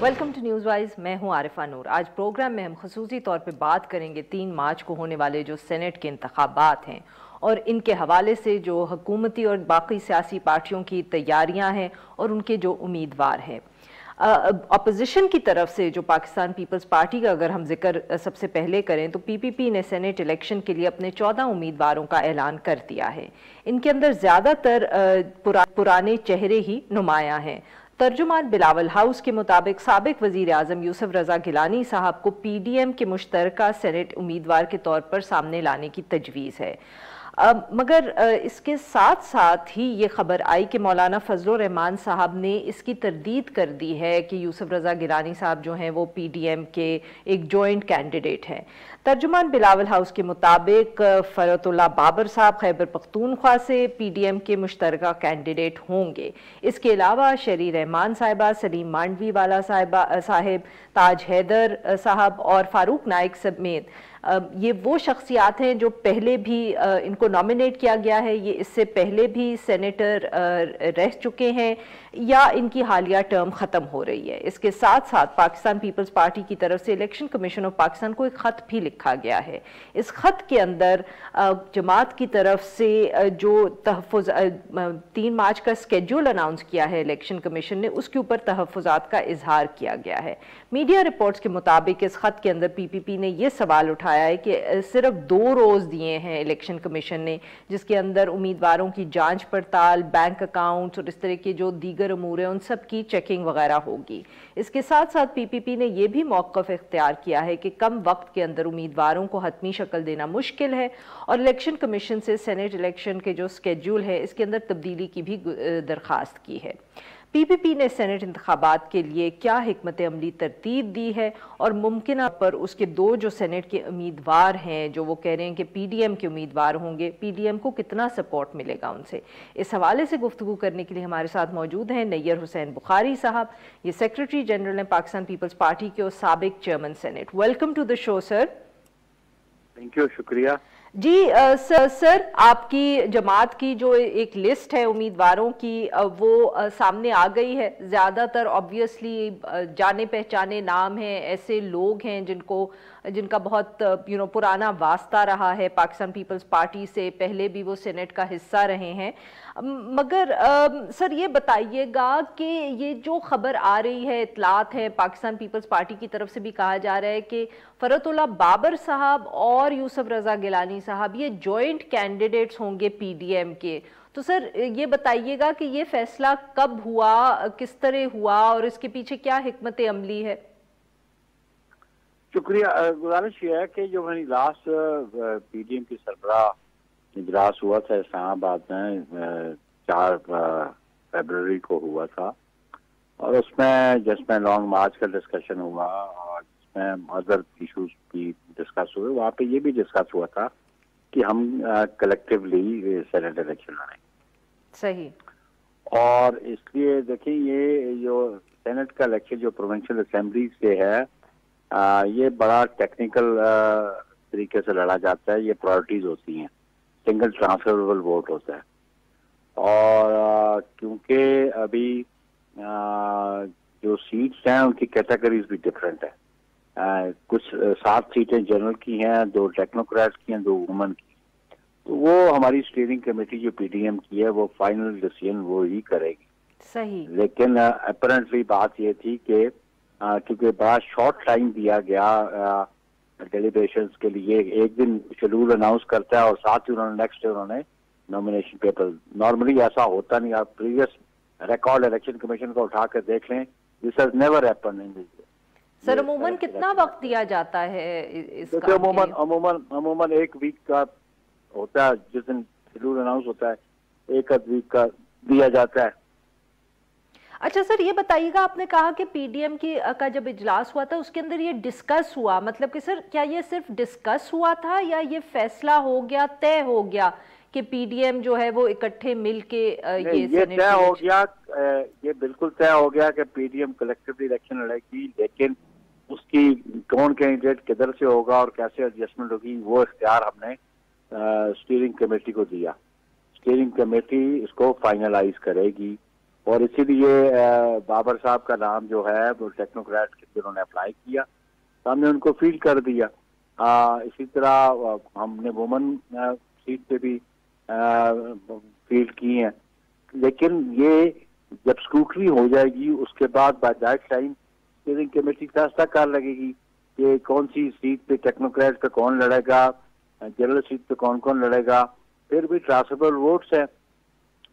Welcome to news wise. मैं हूं आरिफा नूर। आज प्रोग्राम में हम खसूसी तौर पे बात करेंगे 3 मार्च को होने वाले जो सेनेट के इंतखाबात हैं और इनके हवाले से जो हुकूमती और बाकी सियासी पार्टियों की तैयारियां हैं और उनके जो उम्मीदवार हैं। अपोजिशन की तरफ से जो पाकिस्तान पीपल्स पार्टी का अगर हम जिक्र सबसे पहले करें तो पीपीपी ने सेनेट इलेक्शन के लिए अपने 14 उम्मीदवारों का ऐलान कर दिया है। इनके अंदर ज़्यादातर पुराने चेहरे ही नुमायां हैं। तर्जुमान बिलावल हाउस के मुताबिक साबिक वजीर आजम यूसुफ रजा गिलानी साहब को पीडीएम के मुश्तरका सेनेट उम्मीदवार के तौर पर सामने लाने की तजवीज़ है। मगर इसके साथ साथ ही ये खबर आई कि मौलाना फजलुर रहमान साहब ने इसकी तरदीद कर दी है कि यूसुफ रजा गिलानी साहब जो हैं वो पीडीएम के एक जॉइंट कैंडिडेट हैं। तर्जुमान बिलावल हाउस के मुताबिक फरतुल्लाह बाबर साहब खैबर पख्तूनख्वा से पीडीएम के मुश्तरका कैंडिडेट होंगे। इसके अलावा शरी रहमान साहिबा, सलीम मांडवी वाला साहिब, ताज हैदर साहब और फारूक नाइक समेत ये वो शख्सियात हैं जो पहले भी इनको नॉमिनेट किया गया है। ये इससे पहले भी सेनेटर रह चुके हैं या इनकी हालिया टर्म ख़त्म हो रही है। इसके साथ साथ पाकिस्तान पीपल्स पार्टी की तरफ से इलेक्शन कमीशन ऑफ पाकिस्तान को एक ख़त भी लिखा गया है। इस ख़त के अंदर जमात की तरफ से जो तहफ़्फ़ुज़ 3 मार्च का स्केड्यूल अनाउंस किया है इलेक्शन कमीशन ने, उसके ऊपर तहफ़्फ़ुज़ात का इजहार किया गया है। मीडिया रिपोर्ट्स के मुताबिक इस ख़त के अंदर पीपीपी ने यह सवाल उठाया है कि सिर्फ 2 रोज़ दिए हैं इलेक्शन कमीशन ने, जिसके अंदर उम्मीदवारों की जांच पड़ताल, बैंक अकाउंट्स और इस तरह के जो दीगर अमूर हैं उन सब की चेकिंग वगैरह होगी। इसके साथ साथ पीपीपी ने यह भी मौक़िफ़ इख्तियार किया है कि कम वक्त के अंदर उम्मीदवारों को हतमी शक्ल देना मुश्किल है और इलेक्शन कमीशन से सेनेट इलेक्शन के जो स्केड्यूल है इसके अंदर तब्दीली की भी दरख्वास्त की है। पीपीपी ने सेनेट इंतखाबात के लिए क्या हिकमत अमली तरतीब दी है और मुमकिन पर उसके 2 जो सेनेट के उम्मीदवार हैं जो वो कह रहे हैं कि पीडीएम के उम्मीदवार होंगे, पीडीएम को कितना सपोर्ट मिलेगा उनसे। इस हवाले से गुफ्तगू करने के लिए हमारे साथ मौजूद हैं नैयर हुसैन बुखारी साहब। ये सेक्रेटरी जनरल हैं पाकिस्तान पीपल्स पार्टी के और साबिक chairman senate. Welcome to the show sir. Thank you, शुक्रिया जी। सर आपकी जमात की जो एक लिस्ट है उम्मीदवारों की वो सामने आ गई है। ज़्यादातर ऑब्वियसली जाने पहचाने नाम हैं, ऐसे लोग हैं जिनका बहुत पुराना वास्ता रहा है पाकिस्तान पीपल्स पार्टी से, पहले भी वो सेनेट का हिस्सा रहे हैं। मगर सर ये बताइएगा कि ये जो खबर आ रही है, इतलात है पाकिस्तान पीपल्स पार्टी की तरफ से भी कहा जा रहा है कि फरतुल्लाह बाबर साहब और यूसुफ रजा गिलानी साहब ये जॉइंट कैंडिडेट्स होंगे पीडीएम के। तो सर ये बताइएगा कि ये फैसला कब हुआ, किस तरह हुआ और इसके पीछे क्या हिकमत अमली है? शुक्रिया। गुजारिश ये है कि जो मेरी लास्ट पीडीएम की सरबराह इजलास हुआ था इस्लामाबाद में 4 फरवरी को हुआ था और उसमें जिसमें लॉन्ग मार्च का डिस्कशन हुआ और जिसमें अदर इशूज भी डिस्कस हुए, वहाँ पे ये भी डिस्कस हुआ था कि हम कलेक्टिवली सेनेट इलेक्शन लड़ें। सही। और इसलिए देखिए ये जो सेनेट का इलेक्शन जो प्रोविंशियल असेंबली से है ये बड़ा टेक्निकल तरीके से लड़ा जाता है। ये प्रायोरिटीज होती हैं, सिंगल ट्रांसफरेबल वोट होता है और क्योंकि अभी जो सीट्स हैं उनकी कैटेगरीज भी डिफरेंट है। कुछ 7 सीटें जनरल की हैं, 2 टेक्नोक्रेट्स की हैं, 2 वुमेन की। तो वो हमारी स्टीयरिंग कमेटी जो पीडीएम की है वो फाइनल डिसीजन वो ही करेगी। सही। लेकिन अपेरेंटली बात ये थी कि क्योंकि बड़ा शॉर्ट टाइम दिया गया डेलिब्रेशंस के लिए, एक दिन शेड्यूल अनाउंस करता है और साथ ही उन्होंने नेक्स्ट डे उन्होंने नॉमिनेशन पेपर। नॉर्मली ऐसा होता नहीं, आप प्रीवियस रिकॉर्ड इलेक्शन कमीशन को उठा कर देख लें, this has never happened in this. Sir अमूमन कितना वक्त दिया जाता है इसका? अमूमन 1 वीक का होता है, जिस दिन शेड्यूल अनाउंस होता है 1 वीक का दिया जाता है। अच्छा सर ये बताइएगा, आपने कहा कि पीडीएम का जब इजलास हुआ था उसके अंदर ये डिस्कस हुआ, मतलब कि सर क्या ये सिर्फ डिस्कस हुआ था या ये फैसला हो गया, तय हो गया कि पीडीएम जो है वो इकट्ठे मिलके ये तय हो गया, ये बिल्कुल तय हो गया कि पीडीएम कलेक्टिवली इलेक्शन लड़ेगी, लेकिन उसकी कौन कैंडिडेट किधर से होगा और कैसे एडजस्टमेंट होगी वो इख्तियार हमने स्टीयरिंग कमेटी को दिया। स्टीयरिंग कमेटी इसको फाइनलाइज करेगी और इसीलिए बाबर साहब का नाम जो है वो टेक्नोक्रेट जिन्होंने अप्लाई किया तो हमने उनको फील कर दिया। इसी तरह हमने वुमन सीट पे भी फील की हैं, लेकिन ये जब स्क्रूटनी हो जाएगी उसके बाद by that time steering committee फैसला कर लगेगी कि कौन सी सीट पे टेक्नोक्रेट पे कौन लड़ेगा, जनरल सीट पे कौन कौन लड़ेगा। फिर भी ट्रांसफरेबल वोट्स है,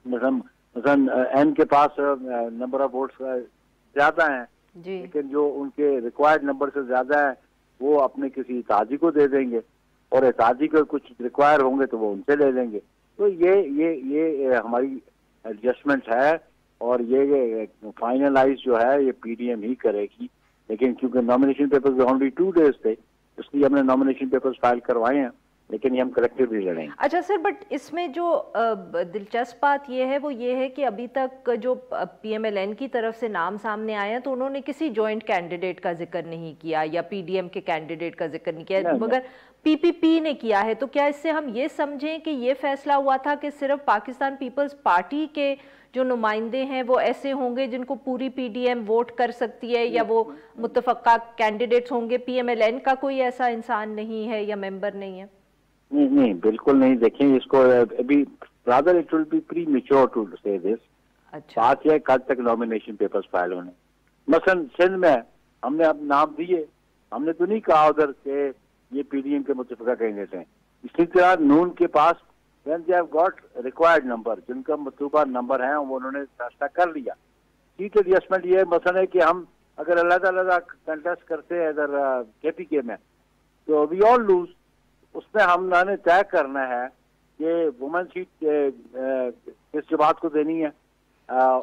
मसलन एन के पास नंबर ऑफ वोट्स ज्यादा हैं, लेकिन जो उनके रिक्वायर्ड नंबर से ज्यादा है वो अपने किसी इत्तेहादी को दे देंगे और इत्तेहादी को कुछ रिक्वायर होंगे तो वो उनसे ले लेंगे। तो ये हमारी एडजस्टमेंट है और ये फाइनलाइज जो है ये पीडीएम ही करेगी। लेकिन क्योंकि नॉमिनेशन पेपर्स ओनली 2 डेज थे इसलिए हमने नॉमिनेशन पेपर्स फाइल करवाए हैं, लेकिन ये हम कलेक्टिवली लड़ेंगे। अच्छा सर, बट इसमें जो दिलचस्प बात ये है कि अभी तक जो पीएमएलएन की तरफ से नाम सामने आए हैं तो उन्होंने किसी जॉइंट कैंडिडेट का जिक्र नहीं किया या पीडीएम के कैंडिडेट का जिक्र नहीं किया, मगर पीपीपी ने किया है। तो क्या इससे हम ये समझें कि ये फैसला हुआ था कि सिर्फ पाकिस्तान पीपल्स पार्टी के जो नुमाइंदे हैं वो ऐसे होंगे जिनको पूरी पीडीएम वोट कर सकती है, या वो मुतफक्का कैंडिडेट्स होंगे, पीएमएलएन का कोई ऐसा इंसान नहीं है या मेंबर नहीं है? नहीं, बिल्कुल नहीं। देखें इसको अभी rather it will be premature to say this. अच्छा, बात यह कल तक नॉमिनेशन पेपर्स फाइल होने। मसलन सिंध में हमने अब नाम दिए, हमने तो नहीं कहा उधर के ये पीडीएम के मुतफिका कैंडिडेट हैं। इसी तरह नून के पास when they have got required number, जिनका मतलूबा नंबर है वो उन्होंने फैसला कर लिया। सीट एडजस्टमेंट ये मसला है कि हम अगर अलग-अलग कंटेस्ट करते हैं इधर केपीके में तो वी ऑल लूज। उसमें हमने तय करना है कि वुमेन सीट किस जमात को देनी है,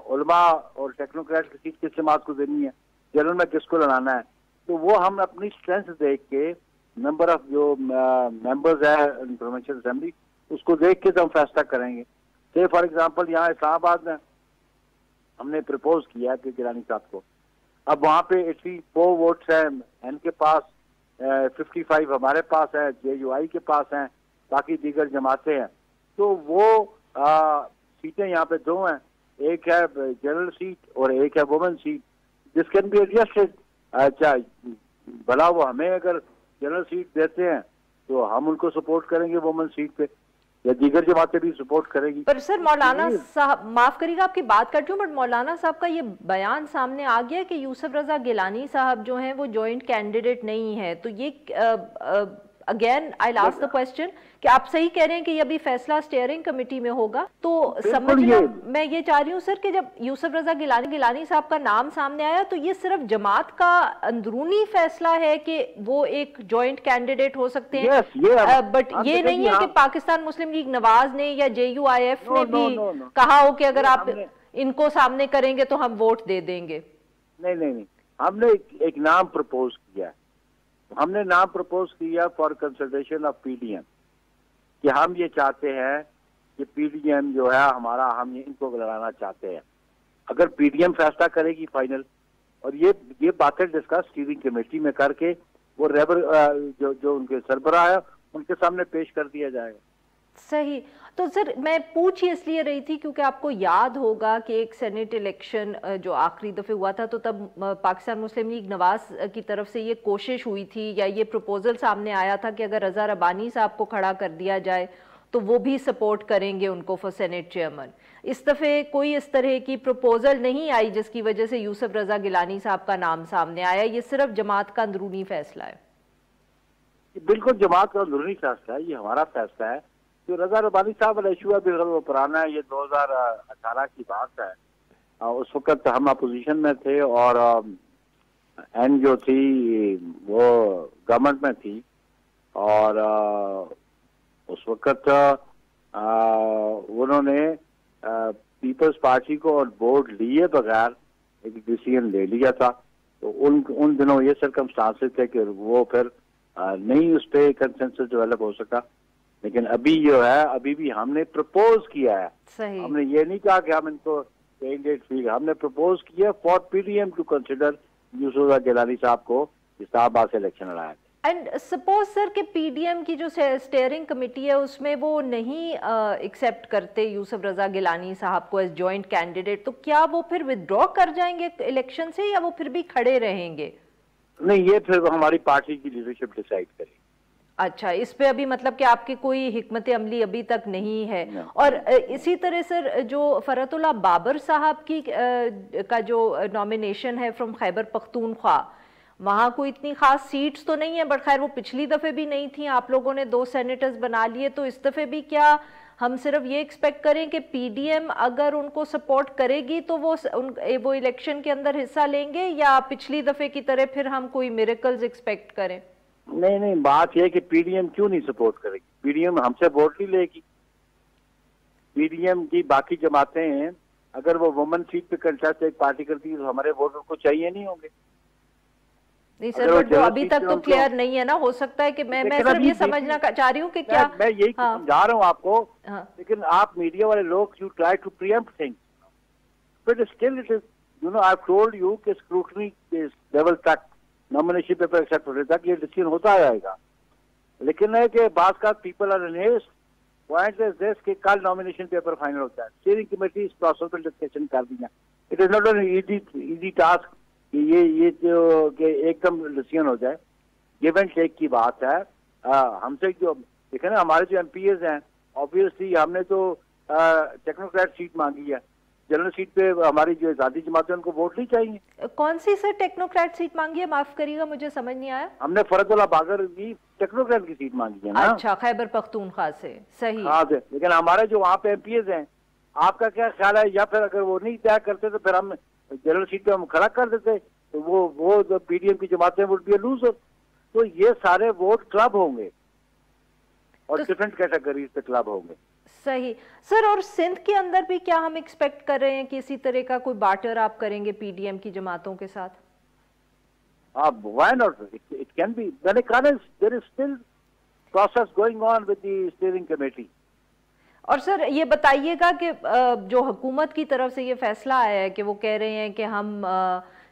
उलमा और टेक्नोक्रेट की सीट किस जमात को देनी है, जनरल में किसको लड़ाना है। तो वो हम अपनी स्ट्रेंथ देख के नंबर ऑफ जो मेंबर्स है प्रोविंशियल असेंबली उसको देख के तो हम फैसला करेंगे। से फॉर एग्जांपल यहाँ इस्लामाबाद में हमने प्रपोज किया कि गिलानी साहब को, अब वहाँ पे 84 वोट्स हैं एन के पास, 55 हमारे पास है, जेयूआई के पास हैं, बाकी दीगर जमातें हैं। तो वो सीटें यहाँ पे 2 हैं, एक है जनरल सीट और एक है women seat, this can be adjusted. अच्छा, भला वो हमें अगर जनरल सीट देते हैं तो हम उनको सपोर्ट करेंगे वुमेन सीट पे, या दीगर जमातें भी सपोर्ट करेगी। पर सर मौलाना साहब, माफ करिएगा आपकी बात करती हूँ, बट मौलाना साहब का ये बयान सामने आ गया कि यूसुफ रजा गिलानी साहब जो हैं वो जॉइंट कैंडिडेट नहीं है। तो ये again I last the question कि आप सही कह रहे हैं कि ये अभी फैसला स्टीयरिंग कमेटी में होगा। तो समझना मैं ये चाह रही हूँ सर कि जब यूसुफ रजा गिलानी साहब का नाम सामने आया तो ये सिर्फ जमात का अंदरूनी फैसला है कि वो एक जॉइंट कैंडिडेट हो सकते हैं, बट ये नहीं है कि पाकिस्तान मुस्लिम लीग नवाज ने या JUIF ने भी कहा हो कि अगर आप इनको सामने करेंगे तो हम वोट दे देंगे। नहीं, हमने एक नाम प्रपोज किया, हमने नाम प्रपोज किया फॉर कंसल्टेशन ऑफ पीडीएम कि हम ये चाहते हैं कि पीडीएम जो है हमारा, हम इनको लड़ाना चाहते हैं। अगर पीडीएम फैसला करेगी फाइनल, और ये बातें डिस्कस स्टीयरिंग कमेटी में करके वो रेबर जो उनके सरबराह है उनके सामने पेश कर दिया जाएगा। सही। तो सर मैं पूछ इसलिए रही थी क्योंकि आपको याद होगा कि एक सेनेट इलेक्शन जो आखिरी दफे हुआ था तो तब पाकिस्तान मुस्लिम लीग नवाज की तरफ से ये कोशिश हुई थी या ये प्रपोजल सामने आया था कि अगर रजा रबानी साहब को खड़ा कर दिया जाए तो वो भी सपोर्ट करेंगे उनको फॉर सेनेट चेयरमैन। इस दफे कोई इस तरह की प्रपोजल नहीं आई जिसकी वजह से यूसुफ रजा गिलानी साहब का नाम सामने आया। ये सिर्फ जमात का अंदरूनी फैसला है। बिल्कुल जमात का अंदरूनी फैसला है, ये हमारा फैसला है। जो रजा रबानी साहब वाला इशू है बिल्कुल वो पुराना है, ये 2018 की बात है। उस वक्त हम अपोजिशन में थे और एन जो थी वो गवर्नमेंट में थी, और उस वक्त उन्होंने पीपल्स पार्टी को और बोर्ड लिए बगैर एक डिसीजन ले लिया था। तो उन दिनों ये सर्कमस्टांसेस थे कि वो फिर नहीं उस पर कंसेंसस डेवलप हो सका। लेकिन अभी जो है अभी भी हमने प्रपोज किया है, सही। हमने ये नहीं कहा कि हम इनको कैंडिडेट फील, हमने प्रपोज किया for PDM to consider Yusuf Gilani साहब को इस्लामाबाद से इलेक्शन लड़ाया। एंड सपोज सर कि पीडीएम की जो स्टीयरिंग कमेटी है उसमें वो नहीं एक्सेप्ट करते यूसुफ रजा गिलानी साहब को एज जॉइंट कैंडिडेट, तो क्या वो फिर विदड्रॉ कर जाएंगे इलेक्शन से या वो फिर भी खड़े रहेंगे? नहीं, ये फिर हमारी पार्टी की लीडरशिप डिसाइड करेगी। अच्छा, इस पे अभी मतलब कि आपकी कोई हिकमत अमली अभी तक नहीं है। और इसी तरह सर जो फरहतुल्लाह बाबर साहब की का जो नॉमिनेशन है फ्रॉम खैबर पख्तूनख्वा, वहाँ कोई इतनी खास सीट्स तो नहीं है, बट खैर वो पिछली दफ़े भी नहीं थी, आप लोगों ने 2 सेनेटर्स बना लिए, तो इस दफ़े भी क्या हम सिर्फ ये एक्सपेक्ट करें कि पीडीएम अगर उनको सपोर्ट करेगी तो वो इलेक्शन के अंदर हिस्सा लेंगे, या पिछली दफ़े की तरह फिर हम कोई मिरेकल्स एक्सपेक्ट करें? नहीं नहीं, बात यह है कि पीडीएम क्यों नहीं सपोर्ट करेगी? पीडीएम हमसे वोट नहीं लेगी। पीडीएम की बाकी जमातें हैं, अगर वो वुमन सीट पे कंटेस्ट एक पार्टी करती है तो हमारे वोटर को चाहिए नहीं होंगे। नहीं सर, बट वो अभी तक तो क्लियर नहीं है ना, हो सकता है कि मैं सिर्फ ये समझना चाह रही हूँ कि क्या मैं यही समझा रहा हूँ आपको। लेकिन आप मीडिया वाले लोग you try to preempt things, but still it is you know I have told you कि स्क्रूटनी के लेवल तक, नॉमिनेशन पेपर एक्सेप्ट होने तक ये डिसीजन होता जाएगा। लेकिन है कि बात का people are in haste, point is this कि कल नॉमिनेशन पेपर फाइनल होता है, स्टीयरिंग कमेटी इस प्रोसेस पर डिस्कशन कर दिया। It is not an easy task कि ये जो कि एकदम डिसीजन हो जाए, गिव एंड टेक की बात है। हमसे जो देखे ना, हमारे जो एमपीएस हैं, ऑब्वियसली हमने तो टेक्नोक्रेट सीट मांगी है, जनरल सीट पे हमारी जो आजादी जमात है उनको वोट नहीं चाहिए। कौन सी सर टेक्नोक्रेट सीट मांगी है, माफ करिएगा मुझे समझ नहीं आया। हमने फरहतुल्लाह बाबर की टेक्नोक्रेट की सीट मांगी है ना। अच्छा, खैबर पख्तूनख्वा से, सही। हाँ, लेकिन हमारे जो वहाँ पे एमपीएस हैं, आपका क्या ख्याल है? या फिर अगर वो नहीं तय करते तो फिर हम जनरल सीट पे हम खड़ा कर देते, तो वो जो पीडीएम की जमातें वुड बी अ लूजर। तो ये सारे वोट क्लब होंगे और डिफरेंट कैटेगरीज पे क्लब होंगे। सही सर। और सिंध के अंदर भी क्या हम एक्सपेक्ट कर रहे हैं कि इसी तरह का कोई बार्टर आप करेंगे पीडीएम की जमातों के साथ? Why not? It can be. मैंने कहा ना, there is still process going on with the steering committee. और सर ये बताइएगा कि जो हुकूमत की तरफ से ये फैसला आया है कि वो कह रहे हैं कि हम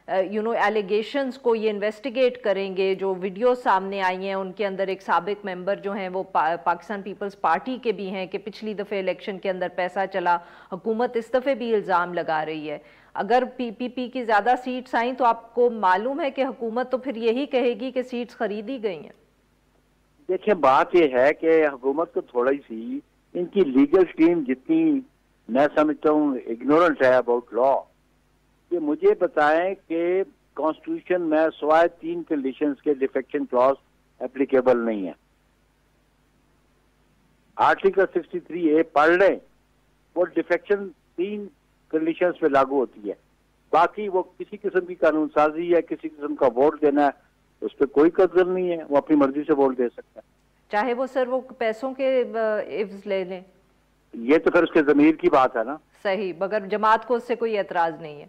एलिगेशंस को ये इन्वेस्टिगेट करेंगे, जो वीडियो सामने आई हैं उनके अंदर एक साबिक मेंबर जो हैं वो पाकिस्तान पीपल्स पार्टी के भी हैं कि पिछली दफ़े इलेक्शन के अंदर पैसा चला, हुकूमत इस दफ़े भी इल्ज़ाम लगा रही है। अगर पीपीपी की ज़्यादा सीट्स आई तो आपको मालूम है कि हुकूमत तो फिर यही कहेगी कि सीट्स खरीदी गई हैं। देखिए, बात यह है कि हुकूमत को थोड़ी सी इनकी लीगल टीम जितनी मैं समझता हूँ इग्नोरेंट है अबाउट लॉ, कि मुझे बताएं कि कॉन्स्टिट्यूशन में सिवाय 3 कंडीशंस के डिफेक्शन क्लॉज एप्लीकेबल नहीं है। आर्टिकल 63A पढ़ लें, वो डिफेक्शन 3 कंडीशंस पे लागू होती है। बाकी वो किसी किस्म की कानून साजी है, किसी किस्म का वोट देना है, उस पर कोई कदर नहीं है, वो अपनी मर्जी से वोट दे सकता है, चाहे वो सर वो पैसों के इव्ज ले लें। ये तो फिर उसके जमीर की बात है ना। सही, मगर जमात को उससे कोई एतराज नहीं है।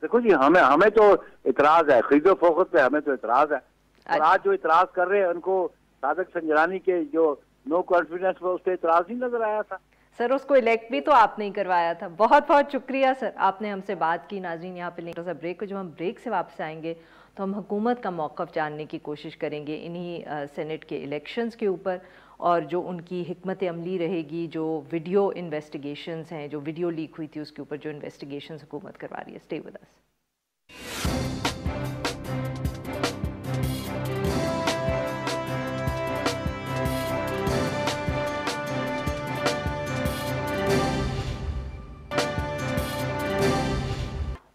देखो जी, हमें तो इतराज है, खरीदो फरोख्त पे हमें तो इतराज है। और आज जो इतराज कर रहे हैं उनको सादिक संजरानी के जो नो कॉन्फिडेंस पर उस पर इतराज नहीं नजर आया था। सर उसको इलेक्ट भी तो आपने ही करवाया था। बहुत बहुत शुक्रिया सर, आपने हमसे बात की। नाज़रीन, यहाँ पे लेकर ब्रेक को, जब हम ब्रेक से वापस आएंगे तो हम हुकूमत का मौक़िफ़ जानने की कोशिश करेंगे इन्हीं सेनेट के इलेक्शंस के ऊपर, और जो उनकी हिकमत अमली रहेगी, जो वीडियो इन्वेस्टिगेशंस हैं, जो वीडियो लीक हुई थी उसके ऊपर जो इन्वेस्टिगेशंस हुकूमत करवा रही है। Stay with us.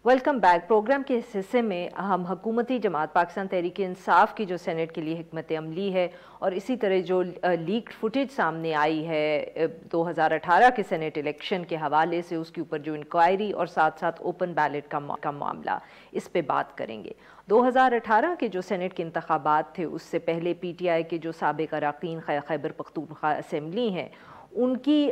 Welcome back. Programme के इस हिस्से में हम हुकूमती जमात पाकिस्तान तहरीक इंसाफ की जो सेनेट के लिए हिकमत अमली है और इसी तरह जो लीक्ड फुटेज सामने आई है 2018 के सेनेट इलेक्शन के हवाले से, उसके ऊपर जो इंक्वायरी और साथ साथ ओपन बैलेट का मामला, इस पे बात करेंगे। 2018 के जो सेनेट के इंतखाबात थे उससे पहले पीटीआई के जो साबिक अरकान खैबर पख्तूनख्वा असेंबली हैं, उनकी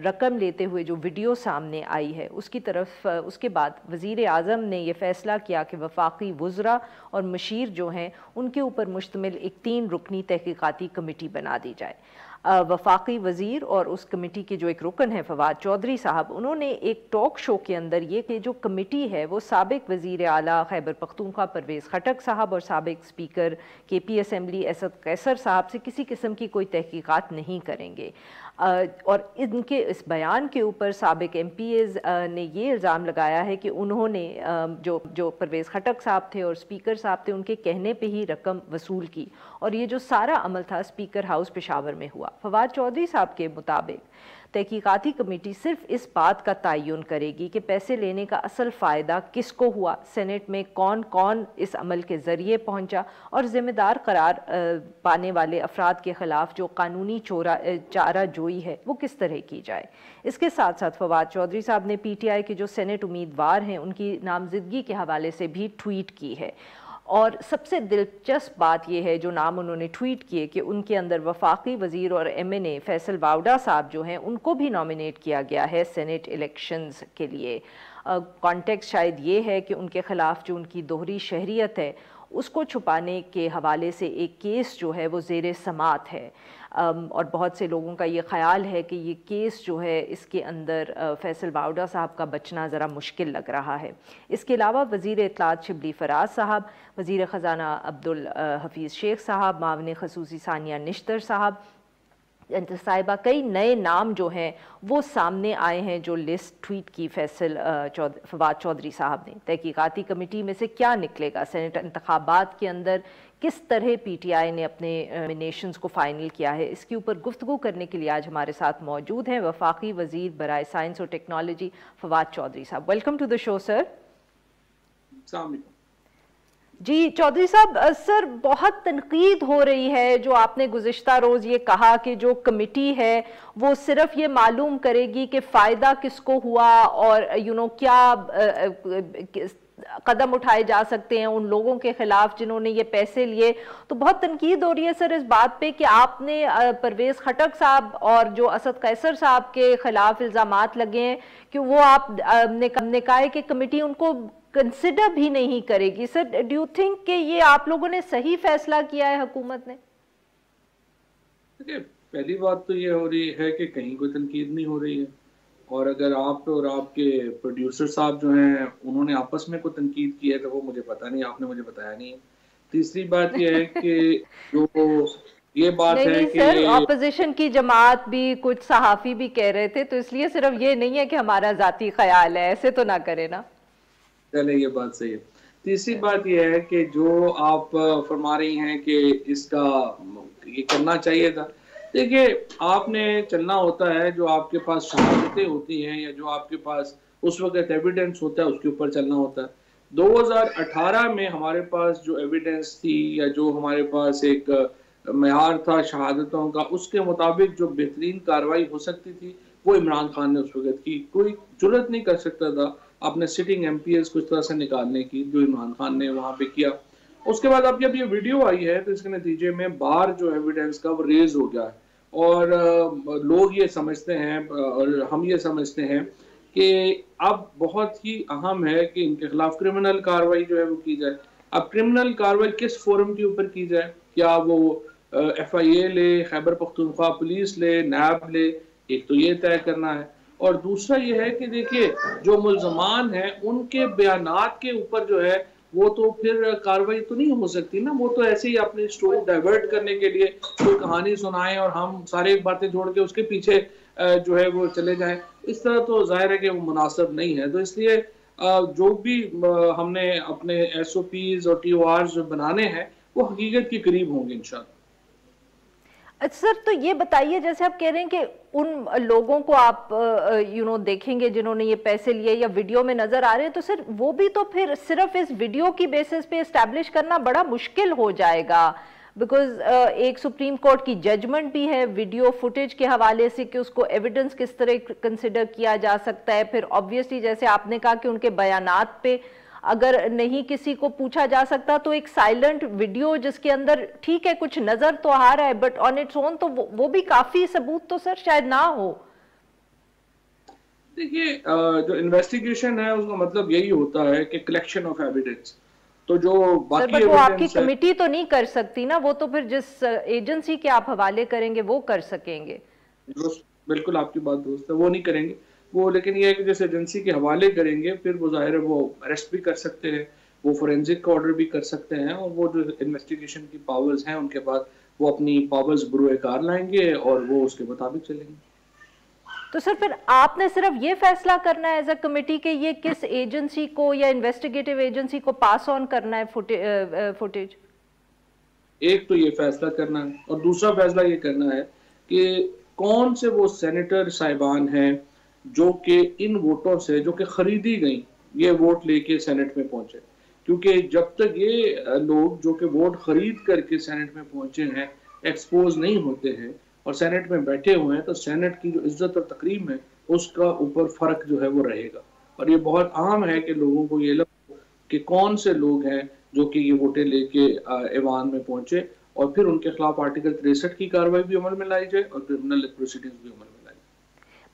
रकम लेते हुए जो वीडियो सामने आई है उसकी तरफ उसके बाद वज़ीर आज़म ने यह फ़ैसला किया कि वफाकी वज़रा और मशीर जो हैं उनके ऊपर मुश्तमिल एक 3 रुकनी तहकीकाती कमेटी बना दी जाए। वफाकी वज़ीर और उस कमेटी के जो एक रुकन है फवाद चौधरी साहब, उन्होंने एक टॉक शो के अंदर ये कि जो कमेटी है वो साबिक वज़ीर आला खैबर पख्तूनख्वा परवेज़ खटक साहब और साबिक speaker KP assembly Asad Qaiser साहब से किसी किस्म की कोई तहकीकात नहीं करेंगे। और इनके इस बयान के ऊपर साबिक MPs ने ये इल्ज़ाम लगाया है कि उन्होंने जो परवेज़ खटक साहब थे और स्पीकर साहब थे उनके कहने पे ही रकम वसूल की, और ये जो सारा अमल था स्पीकर हाउस पेशावर में हुआ। फवाद चौधरी साहब के मुताबिक तहकीकाती कमेटी सिर्फ इस बात का तयन करेगी कि पैसे लेने का असल फ़ायदा किसको हुआ, सेनेट में कौन कौन इस अमल के ज़रिए पहुंचा, और ज़िम्मेदार करार पाने वाले अफराद के ख़िलाफ़ जो कानूनी चारा जोई है वो किस तरह की जाए। इसके साथ साथ फवाद चौधरी साहब ने PTI के जो सेनेट उम्मीदवार हैं उनकी नामजदगी के हवाले से भी ट्वीट की है, और सबसे दिलचस्प बात यह है जो नाम उन्होंने ट्वीट किए कि उनके अंदर वफाकी वज़ीर और MNA फैसल वावडा साहब जो हैं उनको भी नॉमिनेट किया गया है सेनेट इलेक्शंस के लिए। कॉन्टेक्स्ट शायद ये है कि उनके ख़िलाफ़ जो उनकी दोहरी शहरियत है उसको छुपाने के हवाले से एक केस जो है वो ज़ेर समात है, और बहुत से लोगों का ये ख्याल है कि ये केस जो है इसके अंदर फैसल वावडा साहब का बचना ज़रा मुश्किल लग रहा है। इसके अलावा वज़ीर इत्तलात शिबली फराज साहब, वज़ीर ख़जाना अब्दुल हफीज़ शेख साहब, मावन ख़ुसूसी सानिया निश्तर साहब, साहिबा, कई नए नाम जो हैं वो सामने आए हैं जो लिस्ट ट्वीट की फवाद चौधरी साहब ने। तहकीकाती कमेटी में से क्या निकलेगा, सेनेट इंतखाबात के अंदर किस तरह PTI ने अपने नॉमिनेशंस को फाइनल किया है, इसके ऊपर गुफ्तगू करने के लिए आज हमारे साथ मौजूद हैं वफाकी वज़ीर बराए साइंस और टेक्नोलॉजी फवाद चौधरी साहब। Welcome to the show sir. जी चौधरी साहब, सर बहुत तनकीद हो रही है जो आपने गुज़िश्ता रोज़ ये कहा कि जो कमेटी है वो सिर्फ ये मालूम करेगी कि फ़ायदा किसको हुआ और क्या कदम उठाए जा सकते हैं उन लोगों के खिलाफ जिन्होंने ये पैसे लिए। तो बहुत तनकीद हो रही है सर इस बात पे कि आपने परवेज़ खटक साहब और जो असद कैसर साहब के खिलाफ इल्ज़ामात लगे हैं कि वो आपने कहा है कि कमेटी उनको कंसिडर भी नहीं करेगी। सर डू यू थिंक कि ये आप लोगों ने सही फैसला किया है हुकूमत ने? देखिए, पहली बात तो ये हो रही है कि कहीं कोई तनकीद नहीं हो रही है, और अगर आप और आपके प्रोड्यूसर साहब जो हैं उन्होंने आपस में कोई तनकीद की है तो वो मुझे पता नहीं, आपने मुझे बताया नहीं है। तीसरी बात ये है कि जो ये बात है कि सर ऑपोजिशन की जमात भी, कुछ सहाफ़ी भी कह रहे थे, तो इसलिए सिर्फ ये नहीं है कि हमारा जाती ख्याल है, ऐसे तो ना करे ना। चले, ये बात सही है। तीसरी बात यह है कि जो आप फरमा रही हैं कि इसका ये करना चाहिए था, देखिए आपने चलना होता है, जो आपके पास शहादतें होती हैं या जो आपके पास उस वक्त एविडेंस होता है उसके ऊपर चलना होता है। 2018 में हमारे पास जो एविडेंस थी या जो हमारे पास एक मेयार था शहादतों का, उसके मुताबिक जो बेहतरीन कार्रवाई हो सकती थी वो इमरान खान ने उस वक्त की। कोई जुर्रत नहीं कर सकता था अपने सिटिंग MPs को इस तरह से निकालने की जो इमरान खान ने वहाँ पे किया। उसके बाद अब जब ये वीडियो आई है तो इसके नतीजे में बार जो एविडेंस का वो रेज हो गया है, और लोग ये समझते हैं और हम ये समझते हैं कि अब बहुत ही अहम है कि इनके खिलाफ क्रिमिनल कार्रवाई जो है वो की जाए। अब क्रिमिनल कार्रवाई किस फोरम के ऊपर की जाए, क्या वो FIA ले, खैबर पख्तूनख्वा पुलिस ले, NAB ले, एक तो ये तय करना है, और दूसरा ये है कि देखिए जो मुल्ज़मान हैं उनके बयानात के ऊपर जो है वो तो फिर कार्रवाई तो नहीं हो सकती ना, वो तो ऐसे ही अपनी स्टोरी डाइवर्ट करने के लिए कोई कहानी सुनाएं और हम सारे बातें जोड़ के उसके पीछे जो है वो चले जाएं, इस तरह तो जाहिर है कि वो मुनासिब नहीं है। तो इसलिए जो भी हमने अपने SOPs और TORs जो बनाने हैं वो हकीकत के करीब होंगे इंशाल्लाह। सर तो ये बताइए, जैसे आप कह रहे हैं कि उन लोगों को आप देखेंगे जिन्होंने ये पैसे लिए या वीडियो में नजर आ रहे हैं, तो सर वो भी तो फिर सिर्फ इस वीडियो की बेसिस पे एस्टैब्लिश करना बड़ा मुश्किल हो जाएगा, बिकॉज एक सुप्रीम कोर्ट की जजमेंट भी है वीडियो फुटेज के हवाले से कि उसको एविडेंस किस तरह कंसिडर किया जा सकता है। फिर ऑब्वियसली जैसे आपने कहा कि उनके बयानात पे अगर नहीं किसी को पूछा जा सकता तो एक साइलेंट वीडियो जिसके अंदर ठीक है कुछ नजर तो आ रहा है बट ऑन इट्स ओन तो वो भी काफी सबूत तो सर शायद ना हो। देखिए जो इन्वेस्टिगेशन है उसका मतलब यही होता है कि कलेक्शन ऑफ एविडेंस, तो जो सर बाकी वो आपकी एविडेंस है, कमेटी तो नहीं कर सकती ना, वो तो फिर जिस एजेंसी के आप हवाले करेंगे वो कर सकेंगे। बिल्कुल आपकी बात दुरुस्त है, वो नहीं करेंगे वो, लेकिन ये है कि जैसे एजेंसी के हवाले करेंगे फिर वो जाहिर है वो अरेस्ट भी कर सकते हैं, वो फोरेंसिक का ऑर्डर भी कर सकते हैं, और वो जो इन्वेस्टिगेशन की पावर्स हैं उनके पास, वो अपनी पावर्स बुरोए कार लाएंगे और वो उसके मुताबिक चलेंगे। तो सर फिर आपने सिर्फ ये फैसला करना है एज अ कमेटी के ये किस एजेंसी को या इन्वेस्टिगेटिव एजेंसी को पास ऑन करना है फुटेज? एक तो ये फैसला करना है, और दूसरा फैसला ये करना है कि कौन से वो सेनेटर साहिबान हैं जो कि इन वोटों से जो कि खरीदी गई ये वोट लेके सेनेट में पहुंचे, क्योंकि जब तक ये लोग जो कि वोट खरीद करके सेनेट में पहुंचे हैं एक्सपोज नहीं होते हैं और सेनेट में बैठे हुए हैं, तो सेनेट की जो इज्जत और तकरीम है उसका ऊपर फर्क जो है वो रहेगा। और ये बहुत आम है कि लोगों को ये लगे कि कौन से लोग हैं जो कि ये वोटें लेके ऐवान में पहुंचे, और फिर उनके खिलाफ आर्टिकल 63 की कार्रवाई भी अमल में लाई जाए और क्रिमिनल प्रोसीडिंग्स भी अमल में लाई जाए।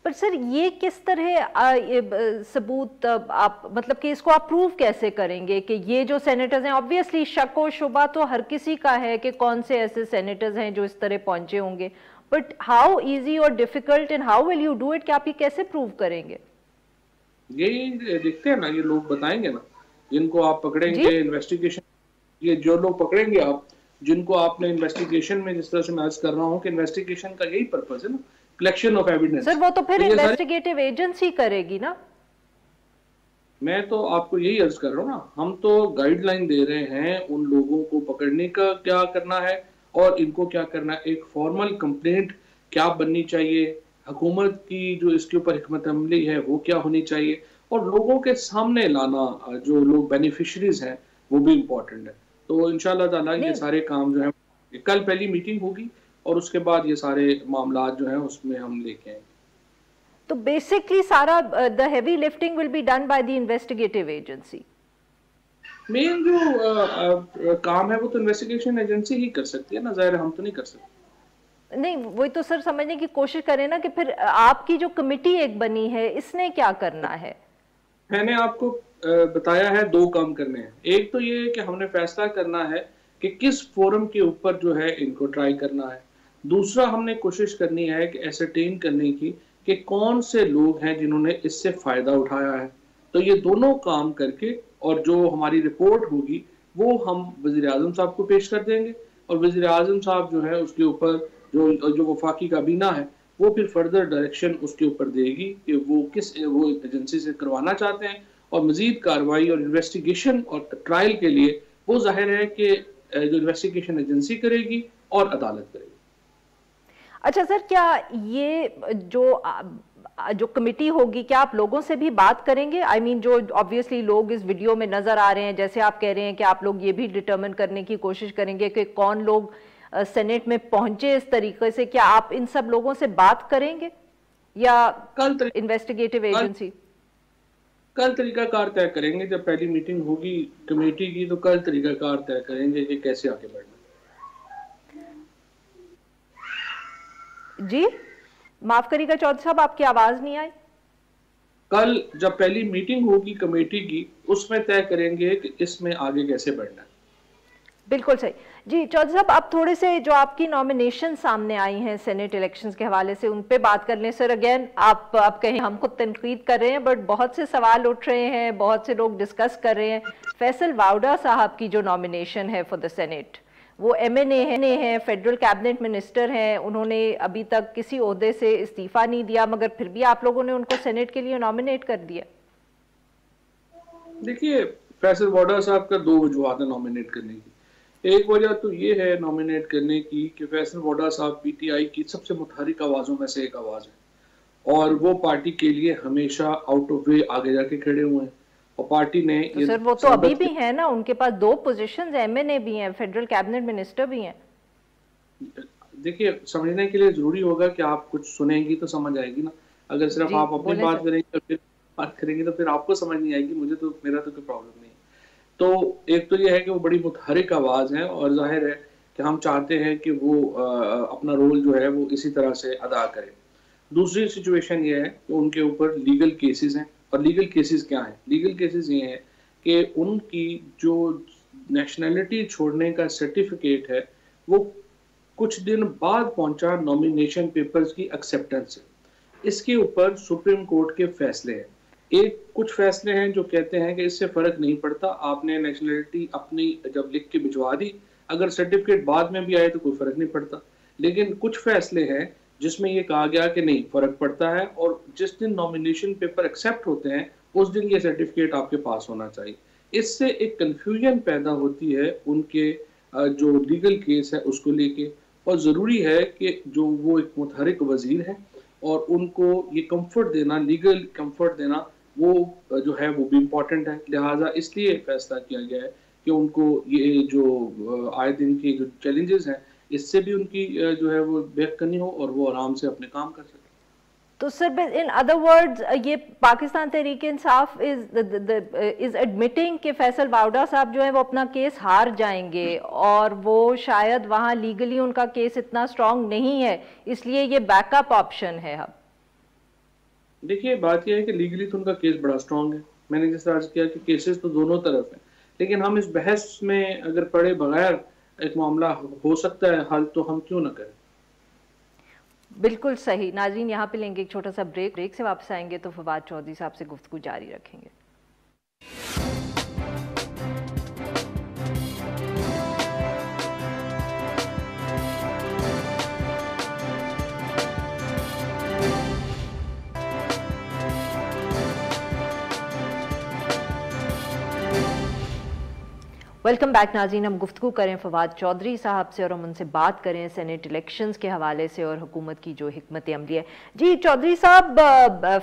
पर सर ये किस तरह सबूत आप मतलब कि इसको आप प्रूव कैसे करेंगे कि ये जो सेनेटर्स हैं, ऑब्वियसली शक व शुबा तो हर किसी का है कि कौन से ऐसे सेनेटर्स हैं जो इस तरह पहुंचे होंगे, बट हाउ इजी और difficult and how will you do it, कि आप ये कैसे प्रूव करेंगे? यही देखते हैं ना, ये लोग बताएंगे ना, जिनको आप पकड़ेंगे इन्वेस्टिगेशन, ये जो लोग पकड़ेंगे आप, जिनको आपने इन्वेस्टिगेशन में, जिस तरह से मैं आज कर रहा हूँ कि इन्वेस्टिगेशन का यही पर्पस है ना, कलेक्शन ऑफ एविडेंस। सर वो तो फिर इन्वेस्टिगेटिव एजेंसी करेगी ना। मैं तो आपको यही अर्ज कर रहा हूँ ना, हम तो गाइडलाइन दे रहे हैं उन लोगों को पकड़ने का क्या करना है और इनको क्या करना है, एक फॉर्मल कंप्लेंट क्या बननी चाहिए, हुकूमत की जो इसके ऊपर हिकमत अमली है वो क्या होनी चाहिए, और लोगों के सामने लाना जो लोग बेनिफिशरीज हैं वो भी इम्पोर्टेंट है। तो इंशाल्लाह ताला ये सारे काम जो है, कल पहली मीटिंग होगी और उसके बाद ये सारे मामला जो है उसमें हम लेके आएंगे। तो बेसिकली सारा the heavy lifting will be done by the investigative agency. Main जो काम है वो तो इन्वेस्टिगेशन एजेंसी ही कर सकती है ना, जाहिर हम तो नहीं कर सकते। नहीं वही तो सर समझने की कोशिश करें ना कि फिर आपकी जो कमेटी एक बनी है इसने क्या करना है। मैंने आपको बताया है दो काम करने हैं, एक तो ये कि हमने फैसला करना है कि किस फोरम के ऊपर जो है इनको ट्राई करना है, दूसरा हमने कोशिश करनी है कि एसरटेन करने की कि कौन से लोग हैं जिन्होंने इससे फायदा उठाया है। तो ये दोनों काम करके और जो हमारी रिपोर्ट होगी वो हम वज़ीर आज़म साहब को पेश कर देंगे, और वज़ीर आज़म साहब जो है उसके ऊपर जो वफाकी काबीना है वो फिर फर्दर डायरेक्शन उसके ऊपर देगी कि वो किस वो एजेंसी से करवाना चाहते हैं, और मजीद कार्रवाई और इन्वेस्टिगेशन और ट्रायल के लिए वो जाहिर है कि जो इन्वेस्टिगेशन एजेंसी करेगी और अदालत करेगी। अच्छा सर, क्या ये जो कमेटी होगी क्या आप लोगों से भी बात करेंगे? आई मीन जो ऑब्वियसली लोग इस वीडियो में नजर आ रहे हैं, जैसे आप कह रहे हैं कि आप लोग ये भी डिटरमिन करने की कोशिश करेंगे कि कौन लोग सेनेट में पहुंचे इस तरीके से, क्या आप इन सब लोगों से बात करेंगे या कल इन्वेस्टिगेटिव एजेंसी? कल तरीकाकार तय करेंगे, जब पहली मीटिंग होगी कमेटी की तो कल तरीकाकार तय करेंगे कि कैसे आगे बढ़ना। जी माफ करिएगा चौधरी साहब, आपकी आवाज नहीं आई। कल जब पहली मीटिंग होगी कमेटी की उसमें तय करेंगे कि इसमें आगे कैसे बढ़ना है। बिल्कुल सही। जी चौधरी साहब, अब थोड़े से जो आपकी नॉमिनेशन सामने आई हैं सेनेट इलेक्शंस के हवाले से उन पे बात कर लें। सर अगेन आप कहें हम खुद तनकीद कर रहे हैं, बट बहुत से सवाल उठ रहे हैं, बहुत से लोग डिस्कस कर रहे हैं। फैसल वाउडा साहब की जो नॉमिनेशन है फॉर द सेनेट, वो MNA हैं, फेडरल कैबिनेट मिनिस्टर हैं, उन्होंने अभी तक किसी ओहदे से इस्तीफा नहीं दिया, मगर फिर भी आप लोगों ने उनको सेनेट के लिए नॉमिनेट कर दिया। देखिए फैसल वाउडा साहब का दो वजूहत है नॉमिनेट करने की। एक वजह तो ये है नॉमिनेट करने की कि फैसल वाउडा साहब PTI की सबसे मुतहरिक आवाज़ों में से एक आवाज़ है, और वो पार्टी के लिए हमेशा आउट ऑफ वे आगे जाके खड़े हुए हैं, और पार्टी ने तो सर वो तो अभी भी है ना, उनके पास 2 पोजीशंस, MNA भी हैं, फेडरल कैबिनेट मिनिस्टर भी हैं। देखिए समझने के लिए जरूरी होगा कि आप कुछ सुनेंगी तो समझ आएगी ना, अगर सिर्फ आप अपनी बात करेंगे फिर बात करेंगे तो फिर आपको समझ नहीं आएगी, मुझे तो मेरा तो कोई प्रॉब्लम नहीं है। तो एक तो ये है कि वो बड़ी मुतहरिक आवाज़ है, और जाहिर है कि हम चाहते हैं कि वो अपना रोल जो है वो इसी तरह से अदा करें। दूसरी सिचुएशन ये है कि उनके ऊपर लीगल केसेस हैं, और लीगल केसेस क्या हैं? लीगल केसेस ये हैं कि उनकी जो नेशनैलिटी छोड़ने का सर्टिफिकेट है वो कुछ दिन बाद पहुंचा नॉमिनेशन पेपर्स की एक्सेप्टेंस से। इसके ऊपर सुप्रीम कोर्ट के फैसले हैं। एक कुछ फैसले हैं जो कहते हैं कि इससे फर्क नहीं पड़ता, आपने नेशनैलिटी अपनी जब लिख के भिजवा दी, अगर सर्टिफिकेट बाद में भी आए तो कोई फर्क नहीं पड़ता। लेकिन कुछ फैसले हैं जिसमें ये कहा गया कि नहीं, फर्क पड़ता है, और जिस दिन नॉमिनेशन पेपर एक्सेप्ट होते हैं उस दिन ये सर्टिफिकेट आपके पास होना चाहिए। इससे एक कंफ्यूजन पैदा होती है उनके जो लीगल केस है उसको लेके, और ज़रूरी है कि जो वो एक मुतहरिक वजीर है और उनको ये कंफर्ट देना, लीगल कंफर्ट देना, वो जो है वो भी इम्पोर्टेंट है। लिहाजा इसलिए फैसला किया गया है कि उनको ये जो आए दिन के जो चैलेंजेस हैं इससे भी उनकी जो है वो बेखनी हो और वो आराम से अपने काम कर सकें। तो सर इन अदर वर्ड्स ये पाकिस्तान तहरीक इंसाफ इज एडमिटिंग कि फैसल वावड़ा साहब जो है वो अपना केस हार जाएंगे और वो शायद वहाँ लीगली उनका केस इतना स्ट्रांग नहीं है, इसलिए ये बैकअप ऑप्शन है। अब देखिए बात यह है कि लीगली तो उनका केस बड़ा स्ट्रांग है। मैंने जिस तरह किया कि केसेस तो दोनों तरफ हैं, लेकिन हम इस बहस में अगर पढ़े बगैर एक मामला हो सकता है हल, तो हम क्यों ना करें। बिल्कुल सही। नाज़रीन यहाँ पे लेंगे एक छोटा सा ब्रेक से वापस आएंगे तो फवाद चौधरी साहब से गुफ्तगू जारी रखेंगे। वेलकम बैक नाज़रीन। हम गुफ्तगू करें फवाद चौधरी साहब से और हम उनसे बात करें सेनेट इलेक्शंस के हवाले से और हुकूमत की जो हिकमत अमली है। जी चौधरी साहब,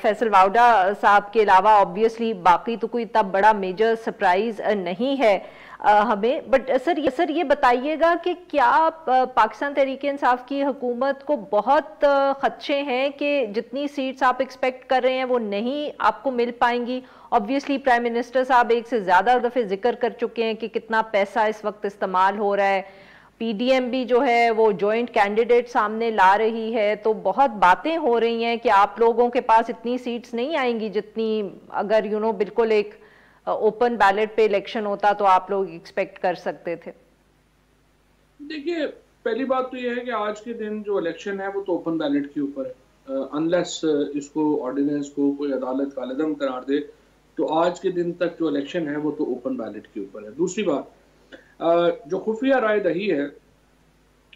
फैसल वावड़ा साहब के अलावा ऑब्वियसली बाकी तो कोई इतना बड़ा मेजर सरप्राइज नहीं है हमें, बट सर ये बताइएगा कि क्या पाकिस्तान तहरीक इंसाफ की हुकूमत को बहुत खदशे हैं कि जितनी सीट्स आप एक्सपेक्ट कर रहे हैं वो नहीं आपको मिल पाएंगी? ऑब्वियसली प्राइम मिनिस्टर साहब एक से ज्यादा दफे जिक्र कर चुके हैं कि कितना पैसा इस वक्त इस्तेमाल हो रहा है, पीडीएम भी जो है वो जॉइंट कैंडिडेट सामने ला रही है, तो बहुत बातें हो रही हैं कि आप लोगों के पास इतनी सीट्स नहीं आएंगी जितनी अगर बिल्कुल एक ओपन बैलेट पे इलेक्शन होता तो आप लोग एक्सपेक्ट कर सकते थे। देखिए पहली बात तो यह है कि आज के दिन जो इलेक्शन है वो तो ओपन बैलेट के ऊपर है, अनलेस इसको ऑर्डिनेंस को कोई अदालत कालेदम करार दे, तो आज के दिन तक जो इलेक्शन है वो तो ओपन बैलेट के ऊपर है। दूसरी बात, जो खुफिया राय दही है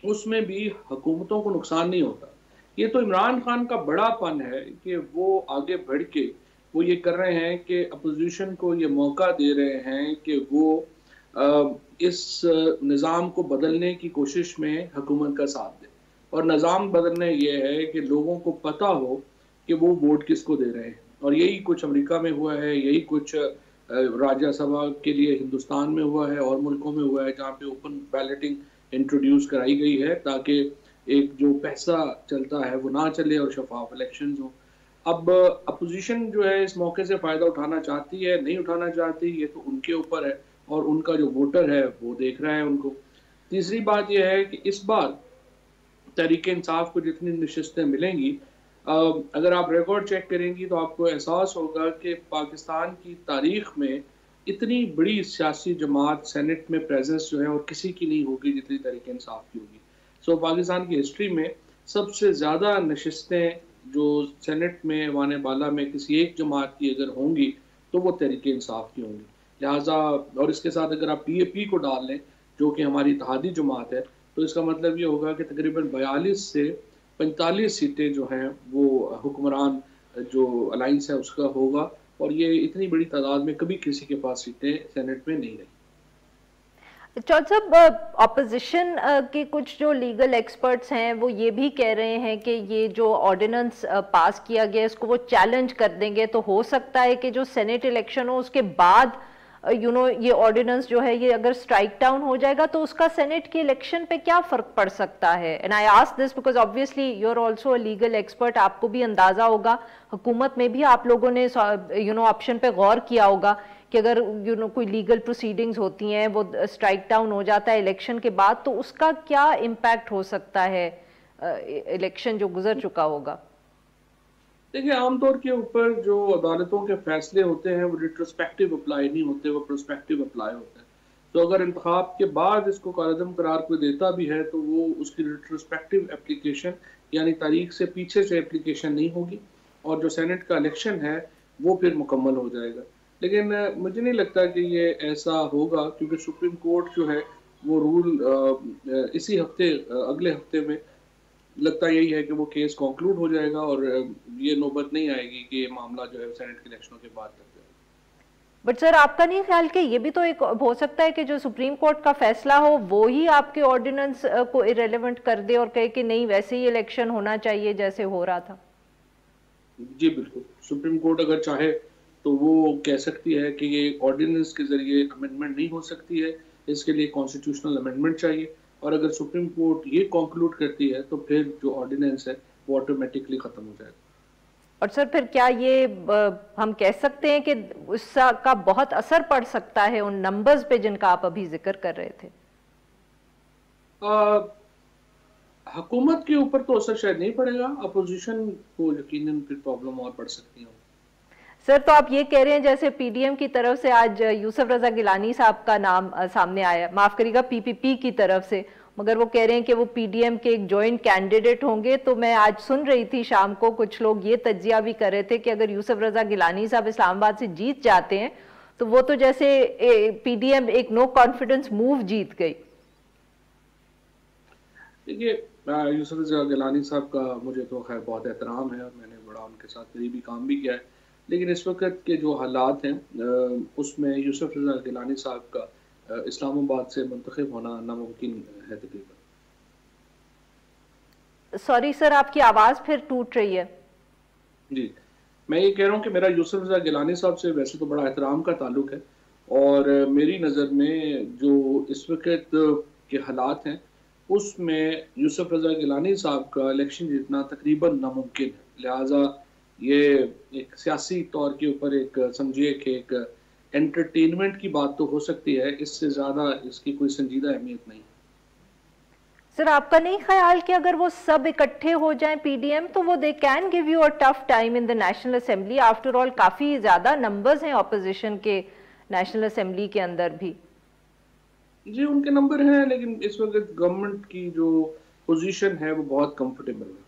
उसमें भी हुकूमतों को नुकसान नहीं होता। ये तो इमरान खान का बड़ापन है कि वो आगे बढ़ के वो ये कर रहे हैं कि अपोजिशन को ये मौका दे रहे हैं कि वो इस निज़ाम को बदलने की कोशिश में हुकूमत का साथ दे, और निज़ाम बदलने ये है कि लोगों को पता हो कि वो वोट किसको दे रहे हैं। और यही कुछ अमेरिका में हुआ है, यही कुछ राज्यसभा के लिए हिंदुस्तान में हुआ है और मुल्कों में हुआ है जहाँ पे ओपन बैलेटिंग इंट्रोड्यूस कराई गई है ताकि एक जो पैसा चलता है वो ना चले और शफाफ इलेक्शंस हो। अब अपोजिशन जो है इस मौके से फ़ायदा उठाना चाहती है, नहीं उठाना चाहती, ये तो उनके ऊपर है और उनका जो वोटर है वो देख रहा है उनको। तीसरी बात यह है कि इस बार तहरीक इंसाफ को जितनी नशिस्तें मिलेंगी, अगर आप रिकॉर्ड चेक करेंगी तो आपको एहसास होगा कि पाकिस्तान की तारीख में इतनी बड़ी सियासी जमात सेनेट में प्रेजेंस जो है और किसी की नहीं होगी जितनी तहरीक इंसाफ की होगी। सो पाकिस्तान की हिस्ट्री में सबसे ज़्यादा नशिस्तें जो सेनेट में वाने बाला में किसी एक जमात की अगर होंगी तो वो तहरीक इंसाफ की होंगी। लिहाजा और इसके साथ अगर आप पीएपी को डाल लें जो कि हमारी इत्तेहादी जमात है, तो इसका मतलब ये होगा कि तकरीबन 42 से 45 सीटें जो हैं वो हुक्मरान जो अलाइंस है उसका होगा, और ये इतनी बड़ी तादाद में कभी किसी के पास सीटें सेनेट में नहीं रही। चौधरी साहब, ऑपोजिशन के कुछ जो लीगल एक्सपर्ट्स हैं वो ये भी कह रहे हैं कि ये जो ऑर्डिनेंस पास किया गया इसको वो चैलेंज कर देंगे, तो हो सकता है कि जो सेनेट इलेक्शन हो उसके बाद ये ऑर्डिनेंस जो है ये अगर स्ट्राइक डाउन हो जाएगा तो उसका सेनेट के इलेक्शन पे क्या फर्क पड़ सकता है? And I ask this because obviously you are also a legal expert, आपको भी अंदाजा होगा, हुकूमत में भी आप लोगों ने ऑप्शन पे गौर किया होगा कि अगर कोई लीगल प्रोसीडिंग्स होती हैं वो स्ट्राइक डाउन हो जाता है इलेक्शन के बाद, तो उसका क्या इम्पैक्ट हो सकता है इलेक्शन जो गुजर चुका होगा? देखिए आमतौर के ऊपर जो अदालतों के फैसले होते हैं वो रिट्रोस्पेक्टिव अप्लाई नहीं होते, वो प्रोस्पेक्टिव अप्लाई होते हैं। तो अगर इंतखाब के बाद इसको कालअदम करार कोई देता भी है तो वो उसकी रिट्रोस्पेक्टिव एप्लीकेशन यानी तारीख से पीछे से एप्लीकेशन नहीं होगी, और जो सेनेट का इलेक्शन है वो फिर मुकम्मल हो जाएगा। लेकिन मुझे नहीं लगता कि ये ऐसा होगा, क्योंकि सुप्रीम कोर्ट जो है वो रूल इसी हफ्ते अगले हफ्ते में लगता यही है कि वो केस कंक्लूड हो जाएगा, और ये नौबत नहीं आएगी कि ये मामला जो है सेनेट के इलेक्शनों के बाद तक जाए। बट सर, आपका नहीं ख्याल कि ये भी तो एक हो सकता है कि जो सुप्रीम कोर्ट का फैसला हो वो ही आपके ऑर्डिनेंस को इरेलेवेंट कर दे और कहे कि नहीं, वैसे ही इलेक्शन होना चाहिए जैसे हो रहा था? जी बिल्कुल, सुप्रीम कोर्ट अगर चाहे तो वो कह सकती है कि ये ऑर्डिनेंस के जरिए अमेंडमेंट नहीं हो सकती है, इसके लिए कॉन्स्टिट्यूशनल अमेंडमेंट चाहिए, और अगर सुप्रीम कोर्ट ये कंक्लूड करती है तो फिर जो ऑर्डिनेंस है वो ऑटोमेटिकली खत्म हो जाएगा। और सर, फिर क्या ये हम कह सकते हैं कि उसका बहुत असर पड़ सकता है उन नंबर्स पे जिनका आप अभी जिक्र कर रहे थे? हुकूमत के ऊपर तो असर शायद नहीं पड़ेगा, अपोजिशन को यकीनन फिर प्रॉब्लम और बढ़ सकती है। सर, तो आप ये कह रहे हैं जैसे पीडीएम की तरफ से आज यूसुफ रजा गिलानी साहब का नाम सामने आया, माफ करिएगा पीपीपी की तरफ से, मगर वो कह रहे हैं कि वो पीडीएम के एक जॉइंट कैंडिडेट होंगे। तो मैं आज सुन रही थी शाम को कुछ लोग ये तज्जिया भी कर रहे थे कि अगर यूसुफ रजा गिलानी साहब इस्लामाबाद से जीत जाते हैं तो वो तो जैसे पीडीएम एक नो कॉन्फिडेंस मूव जीत गई। देखिए, यूसुफ रजा गिलानी साहब का मुझे तो खैर बहुत एहतराम है और मैंने बड़ा उनके साथ करीबी काम भी किया है, लेकिन इस वक्त के जो हालात हैं उसमें यूसुफ रजा गिलानी साहब का इस्लामाबाद से मुंतखब होना नामुमकिन है तकरीबन। सॉरी सर, आपकी आवाज फिर टूट रही है। जी, मैं ये कह रहा हूँ कि मेरा यूसुफ रजा गिलानी साहब से वैसे तो बड़ा एहतराम का ताल्लुक है, और मेरी नज़र में जो इस वक्त के हालात हैं उसमें यूसुफ रजा गिलानी साहब का इलेक्शन जीतना तकरीबन नामुमकिन है। लिहाजा ये एक सियासी तौर के ऊपर एक समझिए कि एक एंटरटेनमेंट की बात तो हो सकती है, इससे ज़्यादा इसकी कोई संजीदा अहमियत नहीं। सर, आपका नहीं ख्याल कि अगर वो सब इकट्ठे हो जाएं पीडीएम तो वो they can give you a tough time in the national assembly? After all काफी ज्यादा नंबर्स हैं ऑपोजिशन के नेशनल असेंबली के अंदर भी। जी, उनके नंबर हैं, लेकिन इस वक्त गवर्नमेंट की जो पोजीशन है वो बहुत कंफर्टेबल है।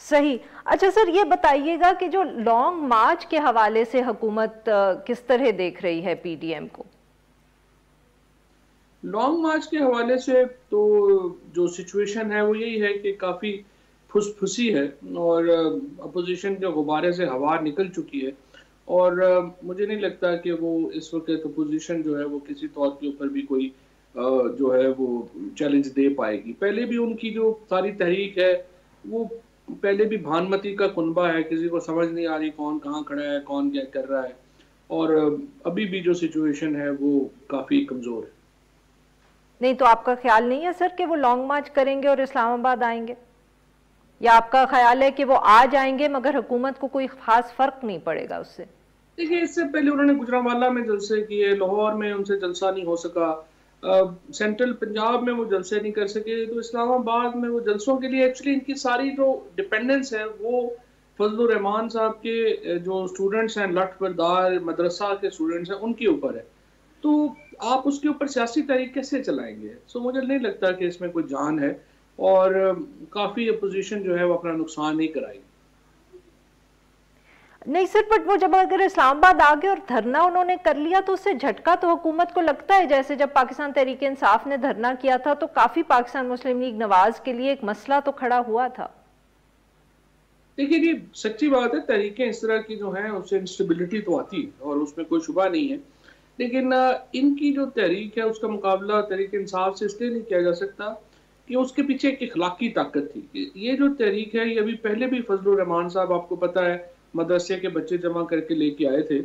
सही। अच्छा सर, ये बताइएगा कि जो लॉन्ग मार्च के हवाले से हुकूमत किस तरह देख रही है पीडीएम को? लॉन्ग मार्च के हवाले से तो जो सिचुएशन है वो यही है कि काफ़ी फुसफुसी है, और अपोजिशन के गुब्बारे से हवा निकल चुकी है, और मुझे नहीं लगता कि वो इस वक्त अपोजिशन जो है वो किसी तौर के ऊपर भी कोई जो है वो चैलेंज दे पाएगी। पहले भी उनकी जो सारी तहरीक है वो पहले भी भानमती का कुनबा है, किसी को समझ नहीं आ रही कौन कहाँ खड़ा है, कौन क्या कर रहा है, और अभी भी जो सिचुएशन है वो काफ़ी कमज़ोर है। नहीं तो आपका ख्याल नहीं है सर कि वो लॉन्ग मार्च करेंगे और इस्लामाबाद आएंगे, या आपका ख्याल है कि वो आ जाएंगे मगर हुकूमत को कोई खास फर्क नहीं पड़ेगा उससे? देखिए, इससे पहले उन्होंने गुजरांवाला में जलसे किए, लाहौर में उनसे जलसा नहीं हो सका, सेंट्रल पंजाब में वो जलसे नहीं कर सके, तो इस्लामाबाद में वो जलसों के लिए एक्चुअली इनकी सारी जो डिपेंडेंस है वो फजलुर रहमान साहब के जो स्टूडेंट्स हैं, लठ बरदार मदरसा के स्टूडेंट्स हैं, उनके ऊपर है। तो आप उसके ऊपर सियासी तहरीक कैसे चलाएंगे? सो मुझे नहीं लगता कि इसमें कोई जान है, और काफ़ी अपोजिशन जो है वो अपना नुकसान नहीं कराएगी। नहीं सर, बट वो जब अगर इस्लामाबाद आ गए और धरना उन्होंने कर लिया तो उससे झटका तो हुकूमत को लगता है। जैसे जब पाकिस्तान तहरीक इंसाफ ने धरना किया था तो काफी पाकिस्तान मुस्लिम लीग नवाज के लिए एक मसला तो खड़ा हुआ था। देखिए, ये सच्ची बात है, तहरीकें इस तरह की जो हैं उससे इंस्टेबिलिटी तो आती है और उसमें कोई शुबा नहीं है, लेकिन इनकी जो तहरीक है उसका मुकाबला तहरीक इंसाफ से इसलिए नहीं किया जा सकता कि उसके पीछे एक इखलाकी ताकत थी। ये जो तहरीक है ये अभी पहले भी फजलुर रहमान साहब, आपको पता है, मदरसे के बच्चे जमा करके लेके आए थे,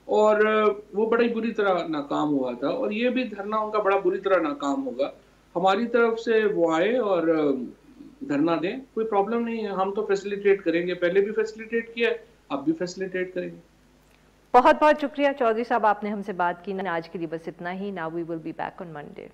और वो बड़ी बुरी तरह नाकाम हुआ था, और ये भी धरना उनका बड़ा बुरी तरह नाकाम होगा। हमारी तरफ से वो आए और धरना दें, कोई प्रॉब्लम नहीं है, हम तो फैसिलिटेट करेंगे, पहले भी फैसिलिटेट किया है, अब भी फैसिलिटेट करेंगे। बहुत बहुत शुक्रिया चौधरी साहब, आपने हमसे बात की। आज के लिए बस इतना ही। Now we will be back on Monday.